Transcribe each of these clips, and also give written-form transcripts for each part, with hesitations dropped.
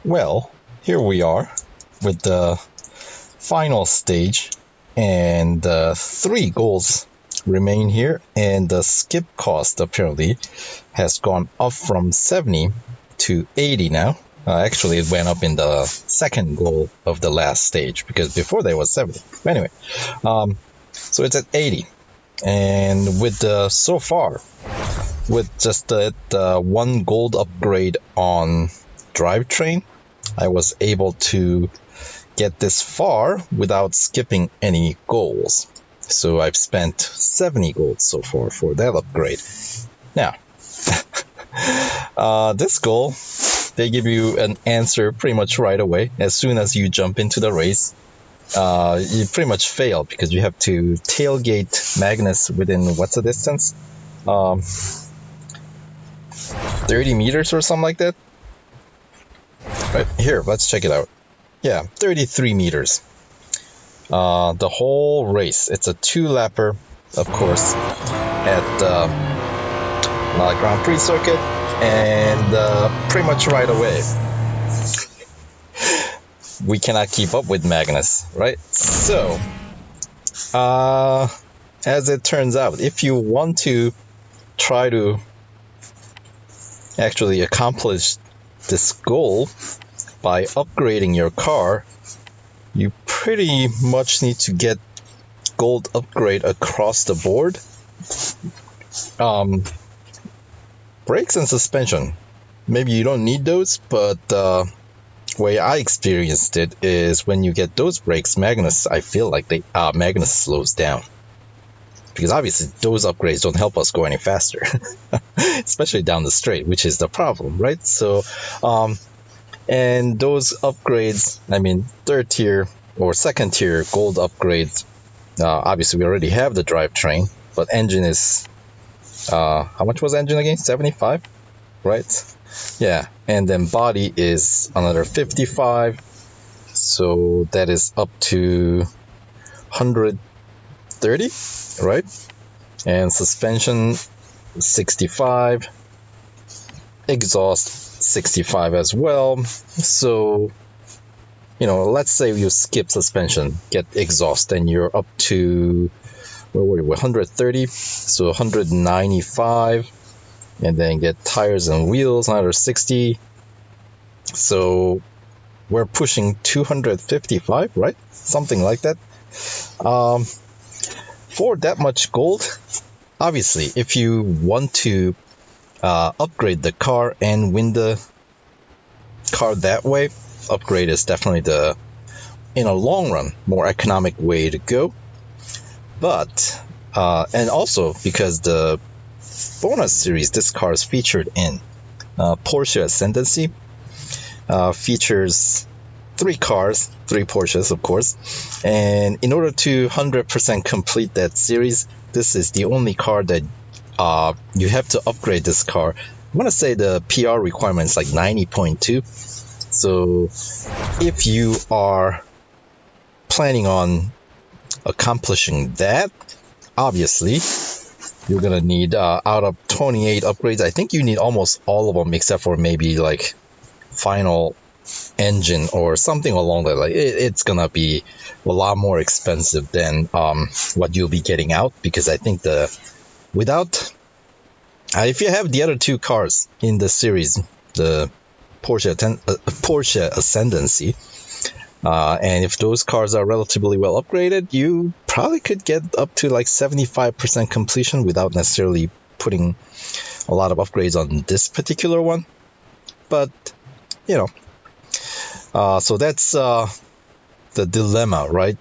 Well, here we are with the final stage, and 3 goals remain here, and the skip cost apparently has gone up from 70 to 80 now. Actually, it went up in the second goal of the last stage, because before there was 70. Anyway, so it's at 80. And with so far, with just that 1 gold upgrade on drivetrain, I was able to get this far without skipping any goals. So I've spent 70 gold so far for that upgrade. Now, this goal, they give you an answer pretty much right away. As soon as you jump into the race, you pretty much fail because you have to tailgate Magnus within, what's the distance? 30 meters or something like that. Right here, let's check it out. Yeah, 33 meters. The whole race. It's a 2-lapper, of course, at La Grand Prix circuit, and pretty much right away. We cannot keep up with Magnus, right? So, as it turns out, if you want to try to actually accomplish this goal by upgrading your car, you pretty much need to get gold upgrade across the board. Brakes and suspension, maybe you don't need those, but way I experienced it is when you get those brakes, I feel like Magnus slows down. Because obviously those upgrades don't help us go any faster, especially down the straight, which is the problem, right? So, and those upgrades, I mean, 3rd tier or 2nd tier gold upgrades, obviously we already have the drivetrain, but engine is, how much was engine again? 75, right? Yeah, and then body is another 55, so that is up to 130, right? And suspension 65, exhaust 65 as well. So, let's say you skip suspension, get exhaust, and you're up to, where were you, 130, so 195, and then get tires and wheels, another 60. So we're pushing 255, right? Something like that. For that much gold, obviously, if you want to upgrade the car and win the car that way, upgrade is definitely in a long run, more economic way to go. But, and also because the bonus series this car is featured in, Porsche Ascendancy, features 3 cars, 3 Porsches, of course. And in order to 100% complete that series, this is the only car that you have to upgrade this car. I want to say the PR requirement is like 90.2. So if you are planning on accomplishing that, obviously you're gonna need, out of 28 upgrades, I think you need almost all of them except for maybe like final engine or something along that. Like it's gonna be a lot more expensive than what you'll be getting out, because I think if you have the other 2 cars in the series, the Porsche Ascendancy, and if those cars are relatively well upgraded, you probably could get up to like 75% completion without necessarily putting a lot of upgrades on this particular one. But, so that's the dilemma, right?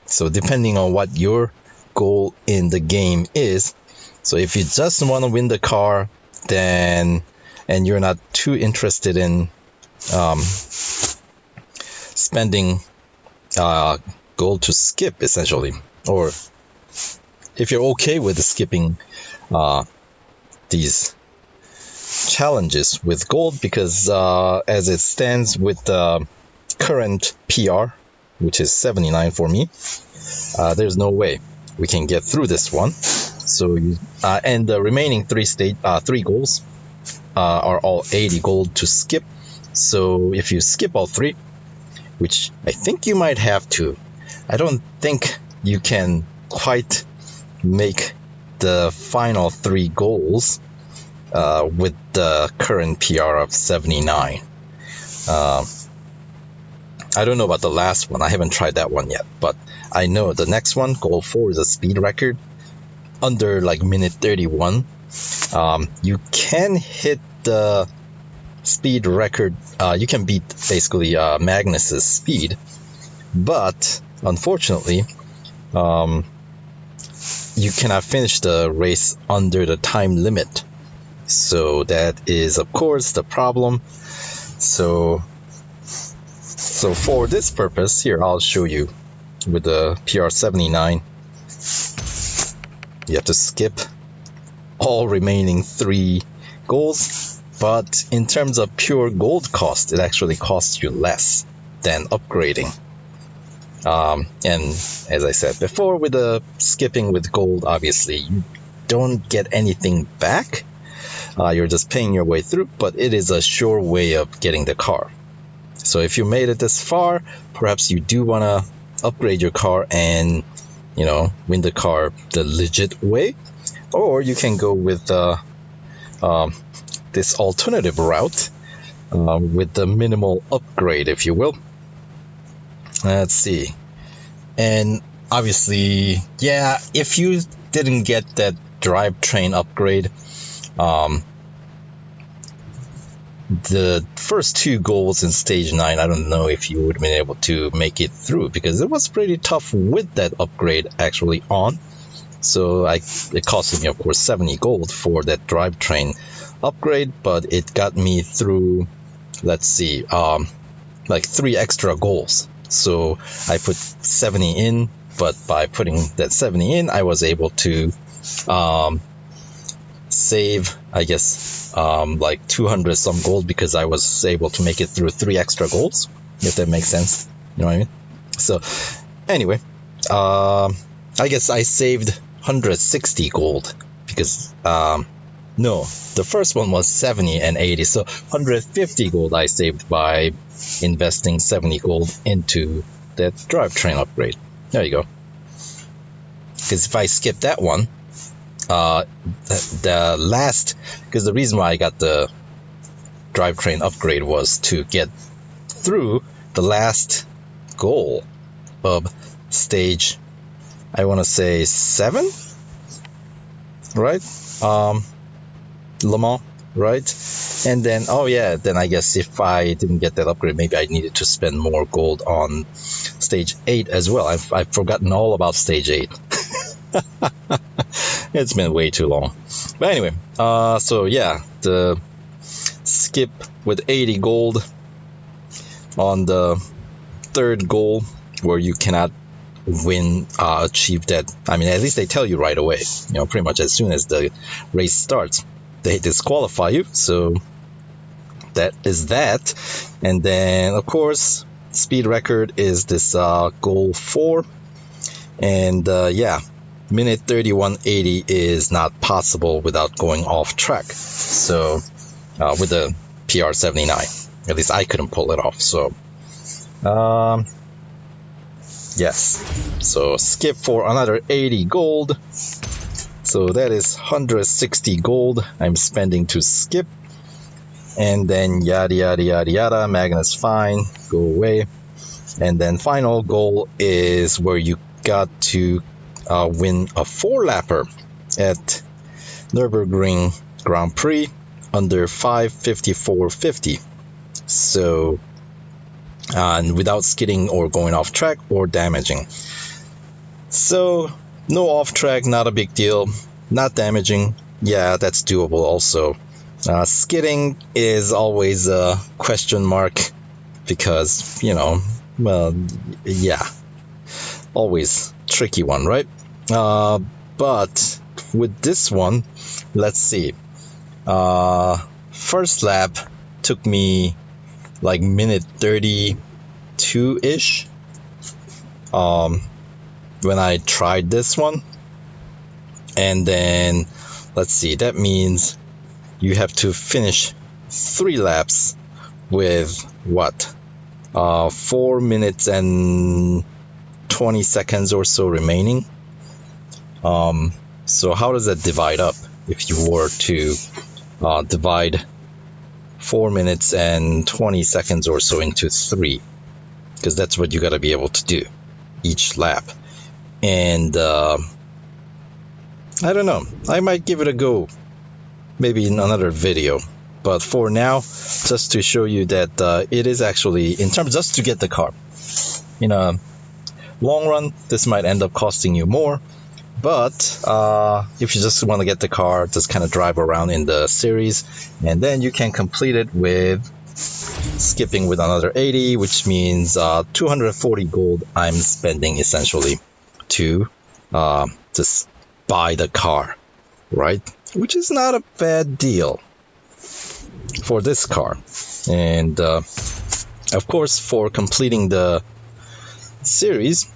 So depending on what your goal in the game is, so if you just want to win the car, and you're not too interested in spending gold to skip, essentially, or if you're okay with skipping these challenges with gold, because as it stands with the current PR, which is 79 for me, there's no way we can get through this one. So and the remaining 3 goals are all 80 gold to skip. So if you skip all 3, which I think you might have to, I don't think you can quite make the final 3 goals with the current PR of 79. I don't know about the last one. I haven't tried that one yet, but I know the next one, goal 4, is a speed record under like minute 31. You can hit the speed record. You can beat basically Magnus's speed, but unfortunately, you cannot finish the race under the time limit. So that is, of course, the problem. So for this purpose, here I'll show you with the PR79. You have to skip all remaining 3 goals, but in terms of pure gold cost, it actually costs you less than upgrading. And as I said before, with the skipping with gold, obviously you don't get anything back. You're just paying your way through, but it is a sure way of getting the car. So if you made it this far, perhaps you do want to upgrade your car and, win the car the legit way. Or you can go with this alternative route with the minimal upgrade, if you will. Let's see. And obviously, yeah, if you didn't get that drivetrain upgrade, the first 2 goals in stage 9, I don't know if you would have been able to make it through, because it was pretty tough with that upgrade actually on. So it cost me, of course, 70 gold for that drivetrain upgrade, but it got me through, let's see, like 3 extra goals. So I put 70 in, but by putting that 70 in, I was able to save, I guess, like 200 some gold, because I was able to make it through 3 extra goals, if that makes sense. You know what I mean? So anyway, I guess I saved 160 gold, because no, the first one was 70 and 80, so 150 gold I saved by investing 70 gold into that drivetrain upgrade. There you go. Because if I skip that one, the last, because the reason why I got the drivetrain upgrade was to get through the last goal of stage, I want to say 7, right? Le Mans, right? And then, then I guess if I didn't get that upgrade, maybe I needed to spend more gold on stage 8 as well. I've forgotten all about stage 8. It's been way too long. But anyway, so yeah, the skip with 80 gold on the 3rd goal, where you cannot achieve that. I mean, at least they tell you right away, pretty much as soon as the race starts, they disqualify you. So that is that. And then, of course, speed record is this goal 4. And minute 31:80 is not possible without going off track. So with the PR79, at least I couldn't pull it off. So yes, so skip for another 80 gold. So that is 160 gold I'm spending to skip. And then yada yada yada yada, Magnus fine, go away. And then final goal is where you got to win a 4-lapper at Nürburgring Grand Prix under 5:54.50. So, and without skidding or going off track or damaging. So, no off track, not a big deal. Not damaging, yeah, that's doable also. Skidding is always a question mark, because, always tricky one, right? But with this one, let's see. First lap took me like minute 32-ish when I tried this one. And then, let's see, that means you have to finish 3 laps with what? 4 minutes and 20 seconds or so remaining. So how does that divide up if you were to divide 4 minutes and 20 seconds or so into 3? Because that's what you got to be able to do each lap. And I don't know, I might give it a go maybe in another video. But for now, just to show you that it is actually, in terms just to get the car, in a long run, this might end up costing you more. But if you just want to get the car, just kind of drive around in the series, and then you can complete it with skipping with another 80, which means 240 gold I'm spending essentially to just buy the car, right? Which is not a bad deal for this car. And of course, for completing the series,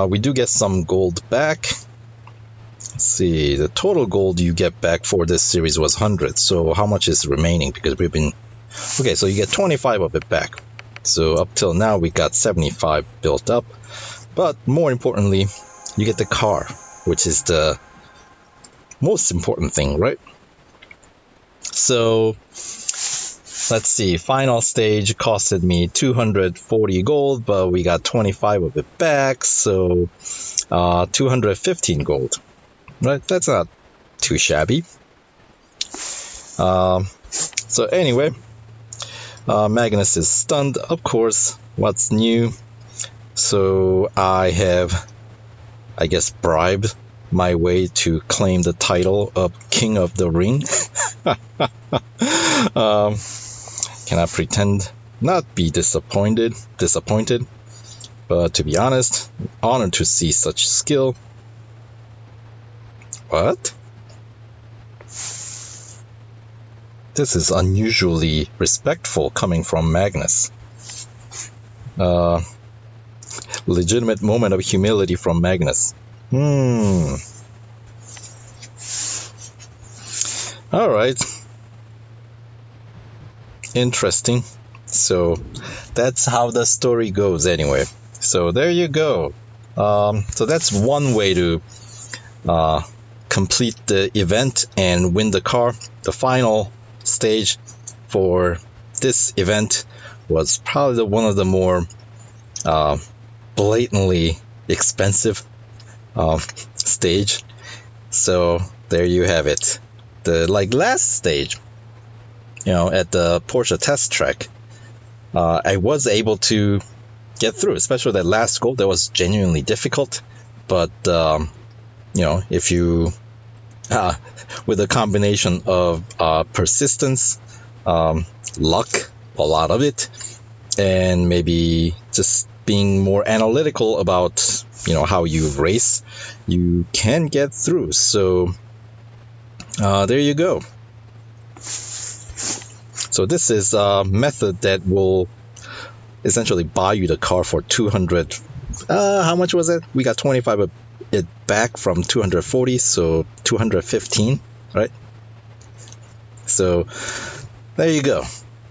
we do get some gold back. Let's see, the total gold you get back for this series was 100. So how much is remaining? Because we've been... Okay, so you get 25 of it back. So up till now, we got 75 built up. But more importantly, you get the car, which is the most important thing, right? So let's see, final stage costed me 240 gold, but we got 25 of it back, so 215 gold, right? That's not too shabby. So anyway, Magnus is stunned, of course. What's new? So I have, I guess, bribed my way to claim the title of King of the Ring. Cannot pretend not be disappointed, but to be honest, honored to see such skill. What? This is unusually respectful coming from Magnus. Legitimate moment of humility from Magnus. Alright. Interesting. So that's how the story goes anyway. So there you go. So that's one way to complete the event and win the car. The final stage for this event was probably one of the more blatantly expensive stage. So there you have it. The last stage, at the Porsche test track, I was able to get through, especially that last goal. That was genuinely difficult, but if you with a combination of persistence, luck, a lot of it, and maybe just being more analytical about how you race, you can get through. So there you go. So this is a method that will essentially buy you the car for 200. How much was it? We got 25 of it back from 240, so 215, right? So there you go.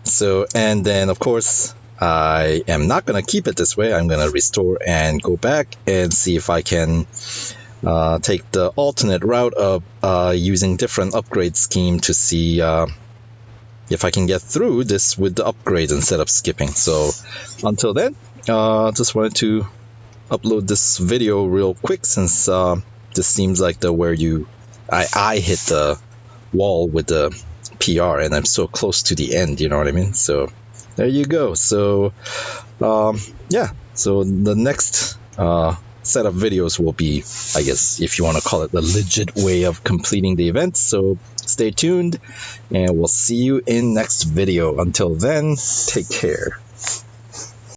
So, and then of course, I am not going to keep it this way. I'm going to restore and go back and see if I can take the alternate route of using different upgrade scheme to see if I can get through this with the upgrades instead of skipping. So until then, just wanted to upload this video real quick, since this seems like where I hit the wall with the PR and I'm so close to the end, you know what I mean? So there you go. So yeah, so the next set of videos will be, I guess, if you want to call it, the legit way of completing the event. So stay tuned and we'll see you in next video. Until then, take care.